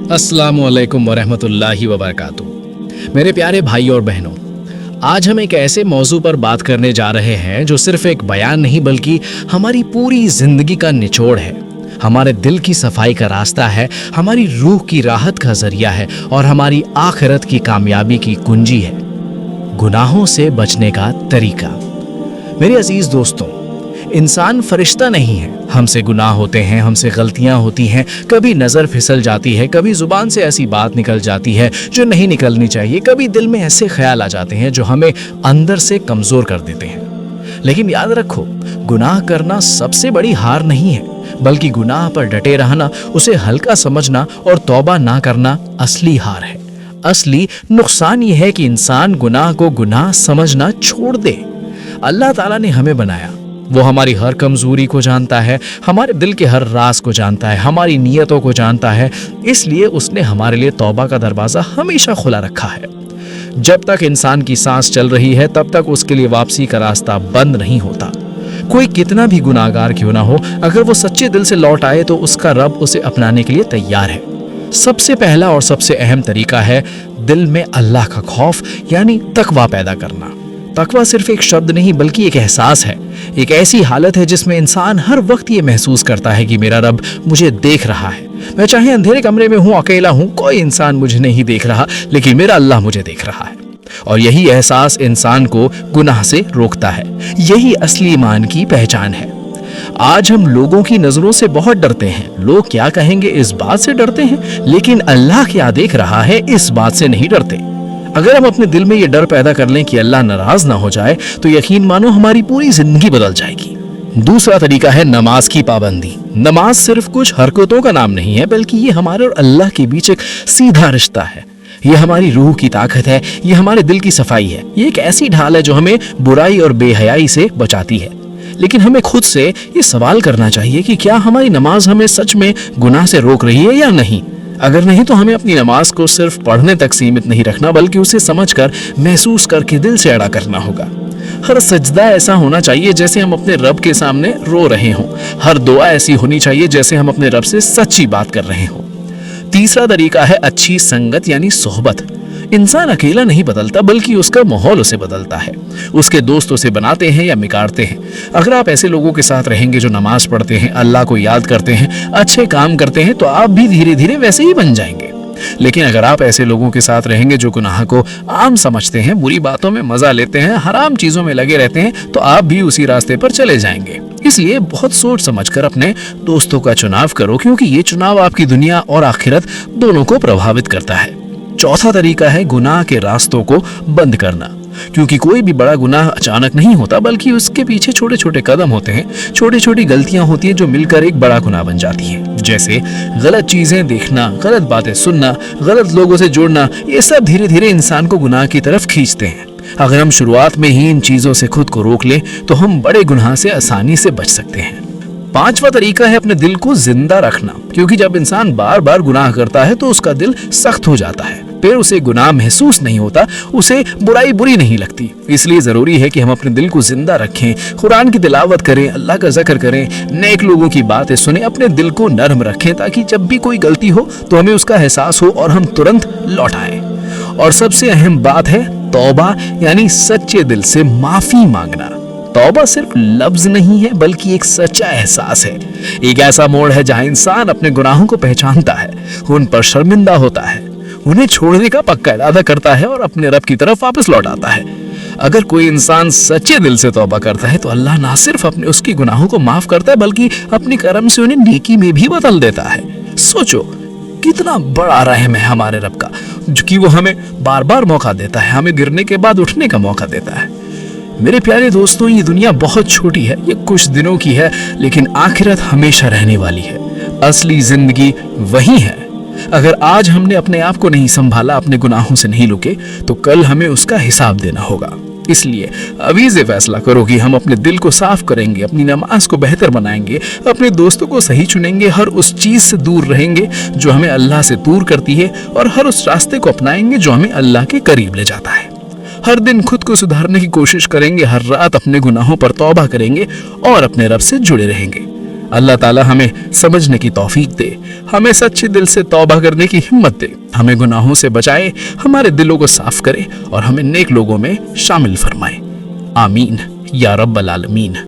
अस्सलामुअलैकुम वरहमतुल्लाहि वबरकातुहू। मेरे प्यारे भाई और बहनों, आज हम एक ऐसे मौजू पर बात करने जा रहे हैं जो सिर्फ एक बयान नहीं बल्कि हमारी पूरी जिंदगी का निचोड़ है, हमारे दिल की सफाई का रास्ता है, हमारी रूह की राहत का जरिया है और हमारी आखिरत की कामयाबी की कुंजी है। गुनाहों से बचने का तरीका। मेरे अजीज दोस्तों, इंसान फरिश्ता नहीं है। हमसे गुनाह होते हैं, हमसे गलतियां होती हैं, कभी नज़र फिसल जाती है, कभी जुबान से ऐसी बात निकल जाती है जो नहीं निकलनी चाहिए, कभी दिल में ऐसे ख्याल आ जाते हैं जो हमें अंदर से कमज़ोर कर देते हैं। लेकिन याद रखो, गुनाह करना सबसे बड़ी हार नहीं है, बल्कि गुनाह पर डटे रहना, उसे हल्का समझना और तौबा ना करना असली हार है। असली नुकसान ये है कि इंसान गुनाह को गुनाह समझना छोड़ दे। अल्लाह ताला ने हमें बनाया, वो हमारी हर कमजोरी को जानता है, हमारे दिल के हर राज को जानता है, हमारी नीयतों को जानता है। इसलिए उसने हमारे लिए तौबा का दरवाज़ा हमेशा खुला रखा है। जब तक इंसान की सांस चल रही है तब तक उसके लिए वापसी का रास्ता बंद नहीं होता। कोई कितना भी गुनाहगार क्यों ना हो, अगर वो सच्चे दिल से लौट आए तो उसका रब उसे अपनाने के लिए तैयार है। सबसे पहला और सबसे अहम तरीका है दिल में अल्लाह का खौफ यानी तकवा पैदा करना। तकवा सिर्फ एक शब्द नहीं बल्कि एक एहसास है, एक ऐसी हालत है जिसमें इंसान हर वक्त ये महसूस करता है कि मेरा रब मुझे देख रहा है। मैं चाहे अंधेरे कमरे में हूँ, अकेला हूँ, कोई इंसान मुझे नहीं देख रहा, लेकिन मेरा अल्लाह मुझे देख रहा है। और यही एहसास इंसान को गुनाह से रोकता है। यही असली ईमान की पहचान है। आज हम लोगों की नजरों से बहुत डरते हैं। लोग क्या कहेंगे इस बात से डरते हैं, लेकिन अल्लाह क्या देख रहा है इस बात से नहीं डरते। अगर हम अपने दिल में ये डर पैदा कर लें कि अल्लाह नाराज ना हो जाए तो यकीन मानो हमारी पूरी जिंदगी बदल जाएगी। दूसरा तरीका है नमाज की पाबंदी। नमाज सिर्फ कुछ हरकतों का नाम नहीं है, बल्कि ये हमारे और अल्लाह के बीच एक सीधा रिश्ता है। ये हमारी रूह की ताकत है, ये हमारे दिल की सफाई है। ये एक ऐसी ढाल है जो हमें बुराई और बेहयाई से बचाती है। लेकिन हमें खुद से ये सवाल करना चाहिए कि क्या हमारी नमाज हमें सच में गुनाह से रोक रही है या नहीं। अगर नहीं तो हमें अपनी नमाज को सिर्फ पढ़ने तक सीमित नहीं रखना, बल्कि उसे समझकर, महसूस करके दिल से अदा करना होगा। हर सजदा ऐसा होना चाहिए जैसे हम अपने रब के सामने रो रहे हों। हर दुआ ऐसी होनी चाहिए जैसे हम अपने रब से सच्ची बात कर रहे हों। तीसरा तरीका है अच्छी संगत यानी सोहबत। इंसान अकेला नहीं बदलता, बल्कि उसका माहौल उसे बदलता है। उसके दोस्त उसे बनाते हैं या बिगाड़ते हैं। अगर आप ऐसे लोगों के साथ रहेंगे जो नमाज पढ़ते हैं, अल्लाह को याद करते हैं, अच्छे काम करते हैं, तो आप भी धीरे धीरे वैसे ही बन जाएंगे। लेकिन अगर आप ऐसे लोगों के साथ रहेंगे जो गुनाह को आम समझते हैं, बुरी बातों में मजा लेते हैं, हराम चीजों में लगे रहते हैं, तो आप भी उसी रास्ते पर चले जाएंगे। इसलिए बहुत सोच समझकर अपने दोस्तों का चुनाव करो, क्योंकि ये चुनाव आपकी दुनिया और आखिरत दोनों को प्रभावित करता है। चौथा तरीका है गुनाह के रास्तों को बंद करना। क्योंकि कोई भी बड़ा गुनाह अचानक नहीं होता, बल्कि उसके पीछे छोटे छोटे कदम होते हैं, छोटी छोटी गलतियां होती हैं जो मिलकर एक बड़ा गुनाह बन जाती हैं। जैसे गलत चीजें देखना, गलत बातें सुनना, गलत लोगों से जुड़ना, ये सब धीरे धीरे इंसान को गुनाह की तरफ खींचते हैं। अगर हम शुरुआत में ही इन चीजों से खुद को रोक लें तो हम बड़े गुनाह से आसानी से बच सकते हैं। पांचवा तरीका है अपने दिल को जिंदा रखना। क्योंकि जब इंसान बार बार गुनाह करता है तो उसका दिल सख्त हो जाता है, फिर उसे गुनाह महसूस नहीं होता, उसे बुराई बुरी नहीं लगती। इसलिए जरूरी है कि हम अपने दिल को जिंदा रखें, कुरान की तिलावत करें, अल्लाह का जिक्र करें, नेक लोगों की बातें सुने, अपने दिल को नर्म रखें ताकि जब भी कोई गलती हो तो हमें उसका एहसास हो और हम तुरंत लौट आए। और सबसे अहम बात है तौबा यानी सच्चे दिल से माफी मांगना। तौबा सिर्फ लफ्ज नहीं है, बल्कि एक सच्चा एहसास है। एक ऐसा मोड़ है जहां इंसान अपने गुनाहों को पहचानता है, उन पर शर्मिंदा होता है, उन्हें छोड़ने का पक्का इरादा करता है और अपने रब की तरफ वापस लौट आता है। अगर कोई इंसान सच्चे दिल से तौबा करता है तो अल्लाह ना सिर्फ अपने उसकी गुनाहों को माफ करता है, बल्कि अपने करम से उन्हें नेकी में भी बदल देता है। सोचो कितना बड़ा रहम है हमारे रब का, जो कि वो हमें बार बार मौका देता है, हमें गिरने के बाद उठने का मौका देता है। मेरे प्यारे दोस्तों, ये दुनिया बहुत छोटी है, ये कुछ दिनों की है, लेकिन आखिरत हमेशा रहने वाली है। असली जिंदगी वही है। अगर आज हमने अपने आप को नहीं संभाला, अपने गुनाहों से नहीं रुके, तो कल हमें उसका हिसाब देना होगा। इसलिए अभी से फैसला करो कि हम अपने दिल को साफ करेंगे, अपनी नमाज को बेहतर बनाएंगे, अपने दोस्तों को सही चुनेंगे, हर उस चीज से दूर रहेंगे जो हमें अल्लाह से दूर करती है, और हर उस रास्ते को अपनाएंगे जो हमें अल्लाह के करीब ले जाता है। हर दिन खुद को सुधारने की कोशिश करेंगे, हर रात अपने गुनाहों पर तौबा करेंगे और अपने रब से जुड़े रहेंगे। اللہ تعالی ہمیں سمجھنے کی توفیق دے، ہمیں سچے دل سے توبہ کرنے کی ہمت دے، ہمیں گناہوں سے بچائے، ہمارے دلوں کو صاف کرے اور ہمیں نیک لوگوں میں شامل فرمائے۔ آمین یا رب العالمین۔